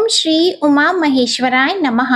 ओम श्री उमा महेश्वराय नमः।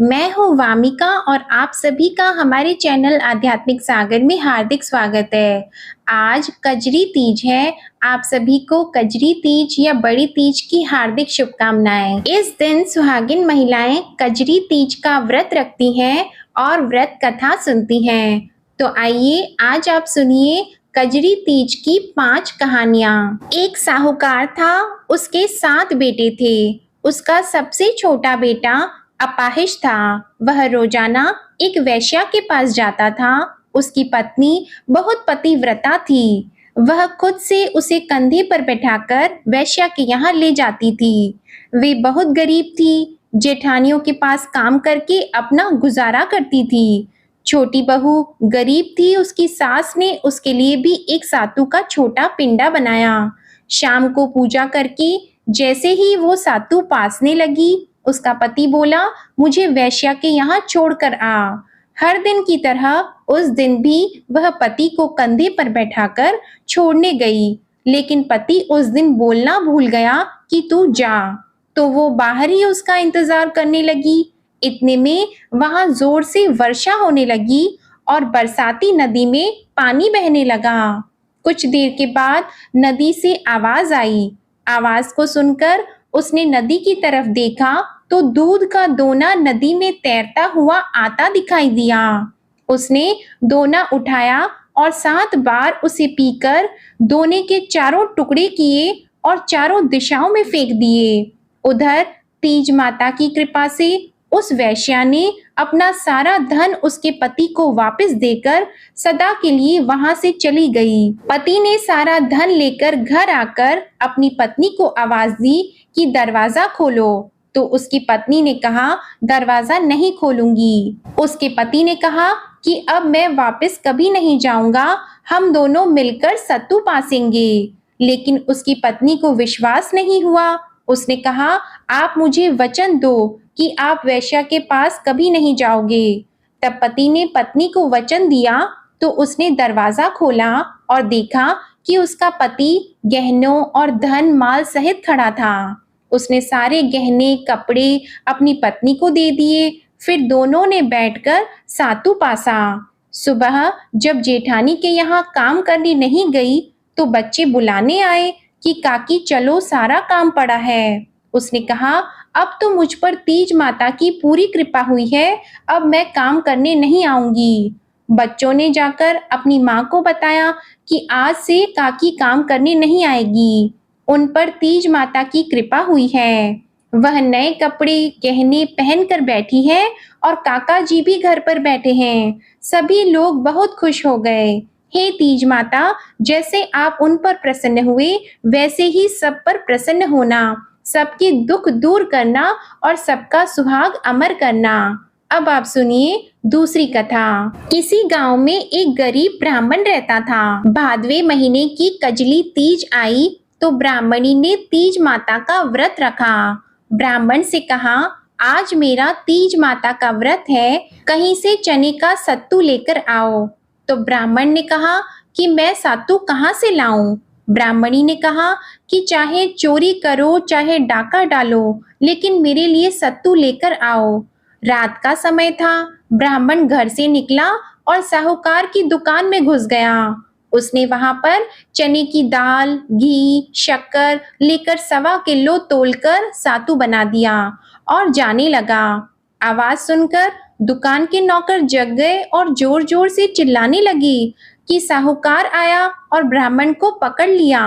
मैं हूँ वामिका और आप सभी का हमारे चैनल आध्यात्मिक सागर में हार्दिक स्वागत है। आज कजरी तीज है। आप सभी को कजरी तीज या बड़ी तीज की हार्दिक शुभकामनाएं। इस दिन सुहागिन महिलाएं कजरी तीज का व्रत रखती हैं और व्रत कथा सुनती हैं। तो आइए आज आप सुनिए कजरी तीज की 5 कहानियां। एक साहूकार था, उसके 7 बेटे थे। उसका सबसे छोटा बेटा अपाहिज था। वह रोजाना एक वेश्या के पास जाता था। उसकी पत्नी बहुत पतिव्रता थी। वह खुद से उसे कंधे पर बैठाकर वेश्या के यहाँ ले जाती थी। वे बहुत गरीब थी, जेठानियों के पास काम करके अपना गुजारा करती थी। छोटी बहू गरीब थी, उसकी सास ने उसके लिए भी एक सातू का छोटा पिंडा बनाया। शाम को पूजा करके जैसे ही वो सातू पासने लगी, उसका पति बोला, मुझे वेश्या के यहाँ छोड़कर आ। हर दिन की तरह उस दिन भी वह पति को कंधे पर बैठाकर छोड़ने गई, लेकिन पति उस दिन बोलना भूल गया कि तू जा। तो वो बाहर ही उसका इंतजार करने लगी। इतने में वहां जोर से वर्षा होने लगी और बरसाती नदी में पानी बहने लगा। कुछ देर के बाद नदी से आवाज आई। आवाज को सुनकर उसने नदी की तरफ देखा तो दूध का दोना नदी में तैरता हुआ आता दिखाई दिया। उसने दोना उठाया और 7 बार उसे पीकर दोने के चारों टुकड़े किए और चारों दिशाओं में फेंक दिए। उधर तीज माता की कृपा से उस वेश्या ने अपना सारा धन उसके पति को वापस देकर सदा के लिए वहां से चली गई। पति ने सारा धन लेकर घर आकर अपनी पत्नी को आवाज दी कि दरवाजा खोलो, तो उसकी पत्नी ने कहा, दरवाजा नहीं खोलूंगी। उसके पति ने कहा कि अब मैं वापस कभी नहीं जाऊंगा, हम दोनों मिलकर सत्तू पासेंगे। लेकिन उसकी पत्नी को विश्वास नहीं हुआ। उसने कहा, आप मुझे वचन दो कि आप वेश्या के पास कभी नहीं जाओगे। तब पति ने पत्नी को वचन दिया तो उसने दरवाजा खोला और देखा कि उसका पति गहनों और धन माल सहित खड़ा था। उसने सारे गहने कपड़े अपनी पत्नी को दे दिए। फिर दोनों ने बैठकर सातू पासा। सुबह जब जेठानी के यहाँ काम करने नहीं गई तो बच्चे बुलाने आए कि काकी चलो, सारा काम पड़ा है। उसने कहा, अब तो मुझ पर तीज माता की पूरी कृपा हुई है, अब मैं काम करने नहीं आऊंगी। बच्चों ने जाकर अपनी माँ को बताया कि आज से काकी काम करने नहीं आएगी, उन पर तीज माता की कृपा हुई है। वह नए कपड़े गहने पहनकर बैठी है और काका जी भी घर पर बैठे हैं। सभी लोग बहुत खुश हो गए। हे तीज माता, जैसे आप उन पर प्रसन्न हुए वैसे ही सब पर प्रसन्न होना, सबके दुख दूर करना और सबका सुहाग अमर करना। अब आप सुनिए दूसरी कथा। किसी गांव में एक गरीब ब्राह्मण रहता था। भादवे महीने की कजली तीज आई तो ब्राह्मणी ने तीज माता का व्रत रखा। ब्राह्मण से कहा, आज मेरा तीज माता का व्रत है, कहीं से चने का सत्तू लेकर आओ। तो ब्राह्मण ने कहा कि मैं सत्तू कहाँ से लाऊं? ब्राह्मणी ने कहा कि चाहे चोरी करो चाहे डाका डालो, लेकिन मेरे लिए सत्तू लेकर आओ। रात का समय था। ब्राह्मण घर से निकला और साहूकार की दुकान में घुस गया। उसने वहां पर चने की दाल, घी, शक्कर लेकर 1.25 किलो तोलकर सातू बना दिया और जाने लगा। आवाज सुनकर दुकान के नौकर जग गए और जोर जोर से चिल्लाने लगे कि साहूकार आया और ब्राह्मण को पकड़ लिया।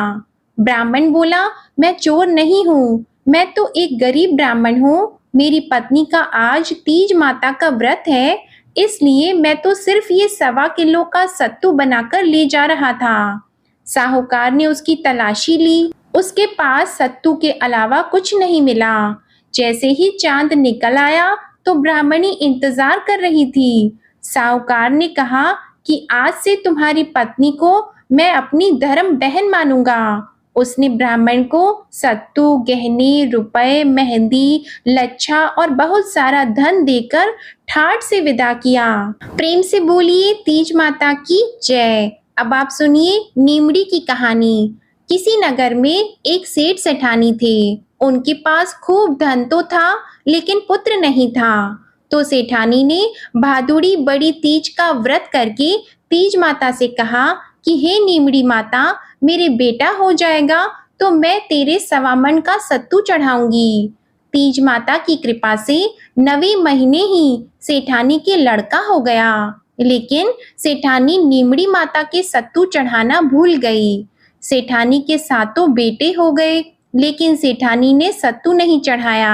ब्राह्मण बोला, मैं चोर नहीं हूँ, मैं तो एक गरीब ब्राह्मण हूँ। मेरी पत्नी का आज तीज माता का व्रत है, इसलिए मैं तो सिर्फ ये 1.25 किलो का सत्तू बनाकर ले जा रहा था। साहूकार ने उसकी तलाशी ली। उसके पास सत्तू के अलावा कुछ नहीं मिला। जैसे ही चांद निकल आया तो ब्राह्मणी इंतजार कर रही थी। साहूकार ने कहा कि आज से तुम्हारी पत्नी को मैं अपनी धर्म बहन मानूंगा। उसने ब्राह्मण को सत्तू, गहने, रुपए, मेहंदी, लच्छा और बहुत सारा धन देकर ठाठ से विदा किया। प्रेम से बोलिए तीज माता की जय। अब आप सुनिए नीमड़ी की कहानी। किसी नगर में एक सेठ सेठानी थे। उनके पास खूब धन तो था, लेकिन पुत्र नहीं था। तो सेठानी ने भादुड़ी बड़ी तीज का व्रत करके तीज माता से कहा कि हे नीमड़ी माता, मेरे बेटा हो जाएगा तो मैं तेरे सवा मन का सत्तू चढ़ाऊंगी। तीज माता की कृपा से 9वें महीने ही सेठानी के लड़का हो गया। लेकिन सेठानी नीमड़ी माता के सत्तू चढ़ाना भूल गई। सेठानी के सातों बेटे हो गए, लेकिन सेठानी ने सत्तू नहीं चढ़ाया।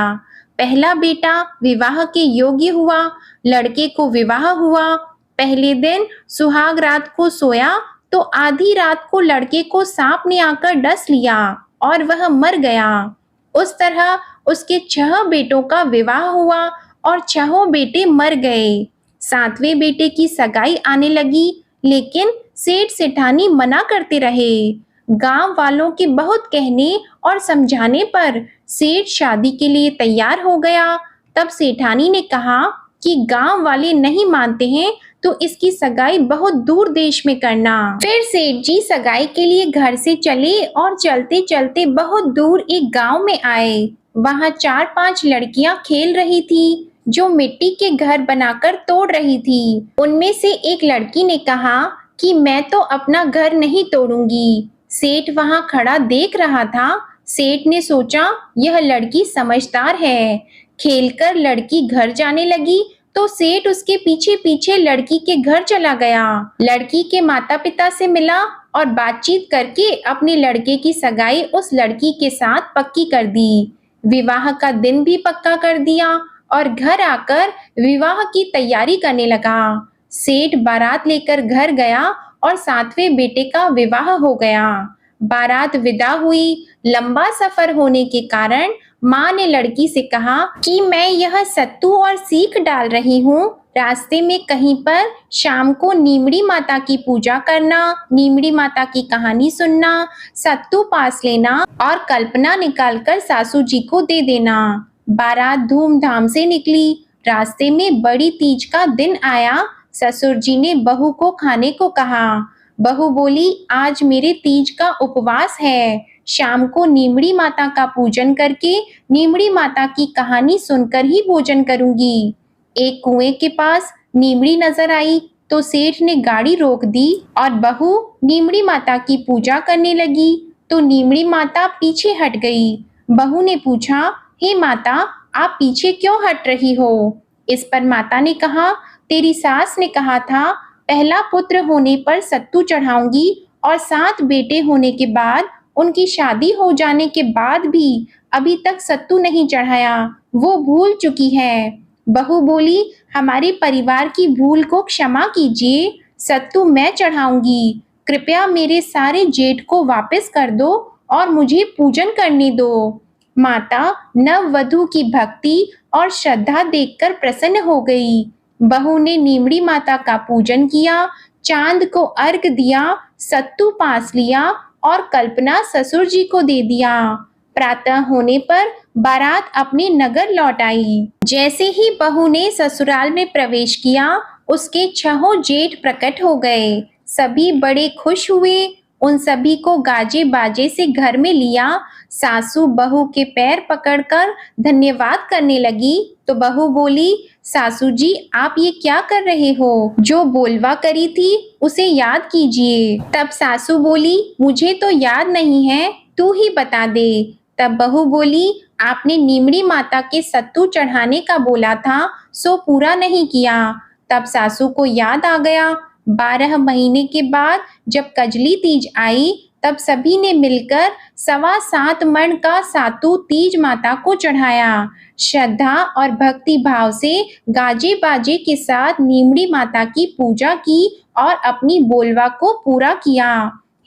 पहला बेटा विवाह के योग्य हुआ, लड़के को विवाह हुआ। पहले दिन सुहाग रात को सोया तो आधी रात को लड़के को सांप ने आकर डस लिया और वह मर गया। उस तरह उसके 6 बेटों का विवाह हुआ और 6 बेटे मर गए। 7वें बेटे की सगाई आने लगी, लेकिन सेठ सेठानी मना करते रहे। गांव वालों के बहुत कहने और समझाने पर सेठ शादी के लिए तैयार हो गया। तब सेठानी ने कहा कि गांव वाले नहीं मानते हैं तो इसकी सगाई बहुत दूर देश में करना। फिर सेठ जी सगाई के लिए घर से चले और चलते चलते बहुत दूर एक गांव में आए। वहां 4-5 लड़कियां खेल रही थी, जो मिट्टी के घर बनाकर तोड़ रही थी। उनमें से एक लड़की ने कहा कि मैं तो अपना घर नहीं तोड़ूंगी। सेठ वहां खड़ा देख रहा था। सेठ ने सोचा यह लड़की समझदार है। खेलकर लड़की घर जाने लगी तो सेठ उसके पीछे पीछे लड़की के घर चला गया। लड़की के माता पिता से मिला और बातचीत करके अपने लड़के की सगाई उस लड़की के साथ पक्की कर दी। विवाह का दिन भी पक्का कर दिया और घर आकर विवाह की तैयारी करने लगा। सेठ बारात लेकर घर गया और 7वें बेटे का विवाह हो गया। बारात विदा हुई। लंबा सफर होने के कारण माँ ने लड़की से कहा कि मैं यह सत्तू और सीख डाल रही हूँ। रास्ते में कहीं पर शाम को नीमड़ी माता की पूजा करना, नीमड़ी माता की कहानी सुनना, सत्तू पास लेना और कल्पना निकालकर सासू जी को दे देना। बारात धूमधाम से निकली। रास्ते में बड़ी तीज का दिन आया। ससुर जी ने बहू को खाने को कहा। बहू बोली, आज मेरे तीज का उपवास है। शाम को नीमड़ी माता का पूजन करके नीमड़ी माता की कहानी सुनकर ही भोजन करूंगी। एक कुएं के पास नीमड़ी नजर आई तो सेठ ने गाड़ी रोक दी और बहू नीमड़ी माता की पूजा करने लगी तो नीमड़ी माता पीछे हट गई। बहू ने पूछा, हे माता, आप पीछे क्यों हट रही हो? इस पर माता ने कहा, तेरी सास ने कहा था पहला पुत्र होने पर सत्तू चढ़ाऊंगी और 7 बेटे होने के बाद उनकी शादी हो जाने के बाद भी अभी तक सत्तू नहीं चढ़ाया, वो भूल चुकी है। बहू बोली, हमारे परिवार की भूल को क्षमा कीजिए, सत्तू मैं चढ़ाऊंगी। कृपया मेरे सारे जेठ को वापस कर दो और मुझे पूजन करने दो। माता नववधू की भक्ति और श्रद्धा देखकर प्रसन्न हो गई। बहू ने नीमड़ी माता का पूजन किया, चांद को अर्घ दिया, सत्तू पास लिया और कल्पना ससुर जी को दे दिया। प्रातः होने पर बारात अपने नगर लौट आई। जैसे ही बहू ने ससुराल में प्रवेश किया, उसके 6 जेठ प्रकट हो गए। सभी बड़े खुश हुए। उन सभी को गाजे बाजे से घर में लिया। सासू बहू के पैर पकड़कर धन्यवाद करने लगी तो बहू बोली, सासू जी, आप ये क्या कर रहे हो? जो बोलवा करी थी उसे याद कीजिए। तब सासू बोली, मुझे तो याद नहीं है, तू ही बता दे। तब बहू बोली, आपने नीमड़ी माता के सत्तू चढ़ाने का बोला था, सो पूरा नहीं किया। तब सासू को याद आ गया। 12 महीने के बाद जब कजली तीज आई, तब सभी ने मिलकर 7.25 मण का सातू तीज माता को चढ़ाया। श्रद्धा और भक्ति भाव से गाजे बाजे के साथ नीमड़ी माता की पूजा की और अपनी बोलवा को पूरा किया।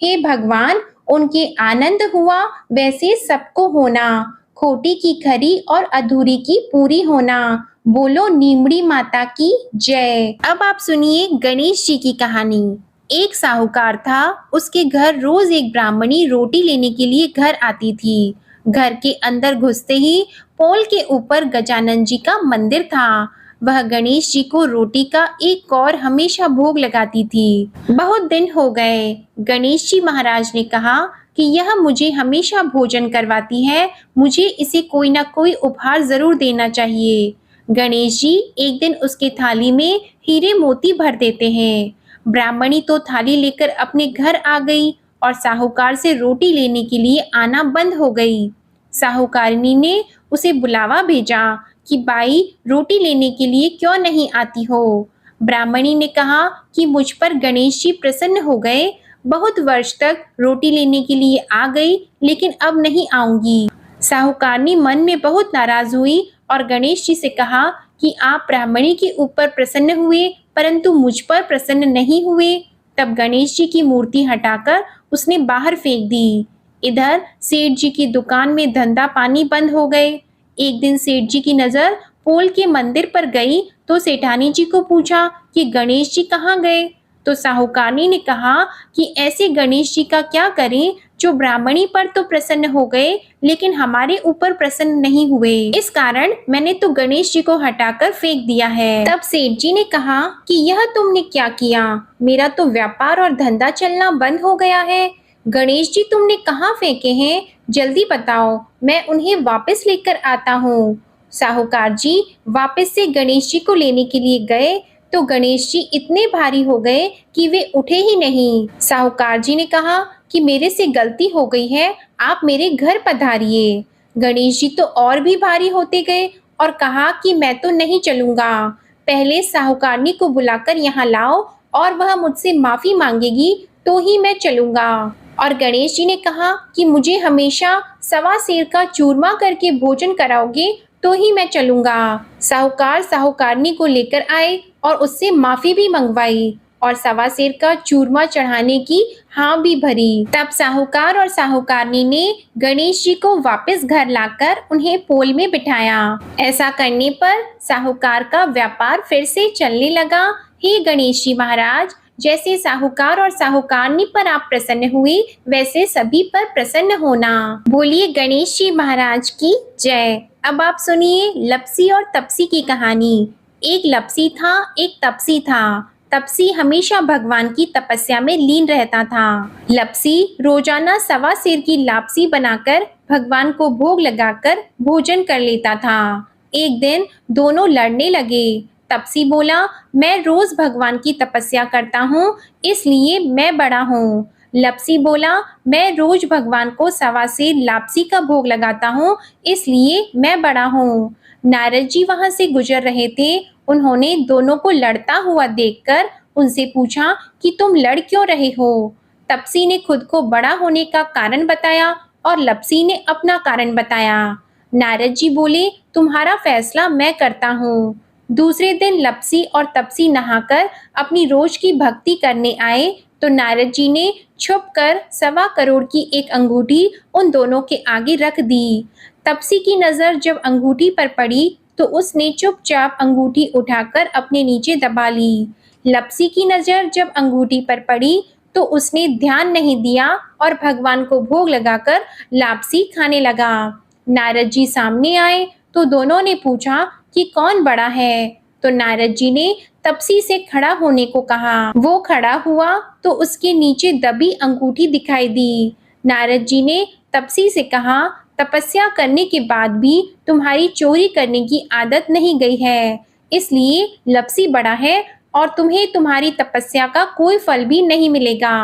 हे भगवान, उनके आनंद हुआ वैसे सबको होना, खोटी की खरी और अधूरी की पूरी होना। बोलो नीमड़ी माता की जय। अब आप सुनिए गणेश जी की कहानी। एक साहूकार था, उसके घर रोज एक ब्राह्मणी रोटी लेने के लिए घर आती थी। घर के अंदर घुसते ही पोल के ऊपर गजानन जी का मंदिर था। वह गणेश जी को रोटी का एक कौर हमेशा भोग लगाती थी। बहुत दिन हो गए। गणेश जी महाराज ने कहा कि यह मुझे हमेशा भोजन करवाती है, मुझे इसे कोई ना कोई उपहार ज़रूर देना चाहिए। गणेश जी एक दिन उसके थाली में हीरे मोती भर देते हैं। ब्राह्मणी तो थाली लेकर अपने घर आ गई और साहूकार से रोटी लेने के लिए आना बंद हो गई। साहूकारनी ने उसे बुलावा भेजा कि बाई रोटी लेने के लिए क्यों नहीं आती हो। ब्राह्मणी ने कहा कि मुझ पर गणेश जी प्रसन्न हो गए, बहुत वर्ष तक रोटी लेने के लिए आ गई लेकिन अब नहीं आऊंगी। साहूकारनी मन में बहुत नाराज हुई और गणेश जी से कहा कि आप ब्राह्मणी के ऊपर प्रसन्न हुए परंतु मुझ पर प्रसन्न नहीं हुए। तब गणेश जी की मूर्ति हटाकर उसने बाहर फेंक दी। इधर सेठ जी की दुकान में धंधा पानी बंद हो गए। एक दिन सेठ जी की नजर पोल के मंदिर पर गई तो सेठानी जी को पूछा कि गणेश जी कहाँ गए। तो साहूकारनी ने कहा कि ऐसे गणेश जी का क्या करें जो ब्राह्मणी पर तो प्रसन्न हो गए लेकिन हमारे ऊपर प्रसन्न नहीं हुए। इस कारण मैंने तो गणेश जी को हटाकर फेंक दिया है। तब सेठ जी ने कहा कि यह तुमने क्या किया, मेरा तो व्यापार और धंधा चलना बंद हो गया है। गणेश जी तुमने कहाँ फेंके हैं, जल्दी बताओ, मैं उन्हें वापस लेकर आता हूँ। साहूकार जी वापस से गणेश जी को लेने के लिए गए तो गणेश जी इतने भारी हो गए कि वे उठे ही नहीं। साहूकार जी ने कहा कि मेरे से गलती हो गई है, आप मेरे घर पधारिए। गणेश जी तो और भी भारी होते गए और कहा कि मैं तो नहीं चलूंगा, पहले साहूकारनी को बुलाकर यहाँ लाओ और वह मुझसे माफी मांगेगी तो ही मैं चलूंगा। और गणेश जी ने कहा कि मुझे हमेशा सवा सेर का चूरमा करके भोजन कराओगे तो ही मैं चलूंगा। साहूकार साहूकारनी को लेकर आए और उससे माफी भी मंगवाई और सवा सेर का चूरमा चढ़ाने की हाँ भी भरी। तब साहूकार और साहूकारनी ने गणेश जी को वापस घर लाकर उन्हें पोल में बिठाया। ऐसा करने पर साहूकार का व्यापार फिर से चलने लगा। हे गणेश जी महाराज, जैसे साहूकार और साहूकारनी पर आप प्रसन्न हुए वैसे सभी पर प्रसन्न होना। बोलिए गणेश जी महाराज की जय। अब आप सुनिए लपसी और तपसी की कहानी। एक लपसी था, एक तपसी था। तपसी हमेशा भगवान की तपस्या में लीन रहता था। लपसी रोजाना सवा सेर की लापसी बनाकर भगवान को भोग लगाकर भोजन कर लेता था। एक दिन दोनों लड़ने लगे। तपसी बोला, मैं रोज भगवान की तपस्या करता हूँ इसलिए मैं बड़ा हूँ। लपसी बोला, मैं रोज भगवान को सवा सेर लापसी का भोग लगाता हूँ इसलिए मैं बड़ा हूँ। नारद जी वहां से गुजर रहे थे। उन्होंने दोनों को लड़ता हुआ देखकर उनसे पूछा कि तुम लड़ क्यों रहे हो। तपसी ने खुद को बड़ा होने का कारण बताया और लपसी ने अपना कारण बताया। नारद जी बोले, तुम्हारा फैसला मैं करता हूँ। दूसरे दिन लपसी और तपसी नहाकर अपनी रोज की भक्ति करने आए तो नारद जी ने छुपकर 1.25 करोड़ की एक अंगूठी उन दोनों के आगे रख दी। तपसी की नजर जब अंगूठी पर पड़ी तो उसने चुपचाप अंगूठी उठाकर अपने नीचे दबा ली। लपसी की नजर जब अंगूठी पर पड़ी तो उसने ध्यान नहीं दिया और भगवान को भोग लगाकर लापसी खाने लगा। नारद जी सामने आए तो दोनों ने पूछा कि कौन बड़ा है। तो नारद जी ने तपसी से खड़ा होने को कहा। वो खड़ा हुआ तो उसके नीचे दबी अंगूठी दिखाई दी। नारद जी ने तपसी से कहा, तपस्या करने के बाद भी तुम्हारी चोरी करने की आदत नहीं गई है, इसलिए लपसी बड़ा है और तुम्हें तुम्हारी तपस्या का कोई फल भी नहीं मिलेगा।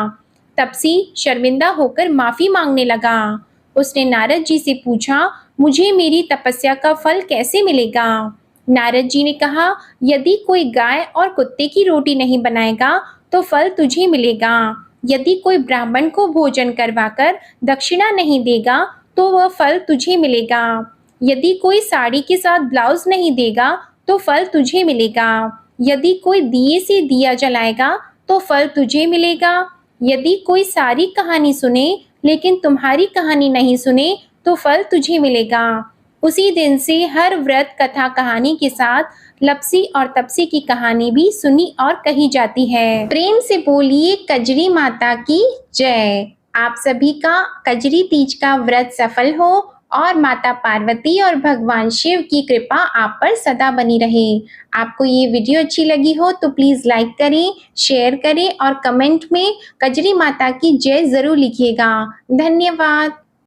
तपसी शर्मिंदा होकर माफी मांगने लगा। उसने नारद जी से पूछा, मुझे मेरी तपस्या का फल कैसे मिलेगा। नारद जी ने कहा, यदि कोई गाय और कुत्ते की रोटी नहीं बनाएगा तो फल तुझे मिलेगा। यदि कोई ब्राह्मण को भोजन करवाकर दक्षिणा नहीं देगा तो वह फल तुझे मिलेगा। यदि कोई साड़ी के साथ ब्लाउज नहीं देगा तो फल तुझे मिलेगा। यदि कोई दिए से दिया जलाएगा तो फल तुझे मिलेगा। यदि कोई सारी कहानी सुने लेकिन तुम्हारी कहानी नहीं सुने तो फल तुझे मिलेगा। उसी दिन से हर व्रत कथा कहानी के साथ लपसी और तपसी की कहानी भी सुनी और कही जाती है। प्रेम से बोलिए कजरी माता की जय। आप सभी का कजरी तीज का व्रत सफल हो और माता पार्वती और भगवान शिव की कृपा आप पर सदा बनी रहे। आपको ये वीडियो अच्छी लगी हो तो प्लीज़ लाइक करें, शेयर करें और कमेंट में कजरी माता की जय ज़रूर लिखिएगा। धन्यवाद।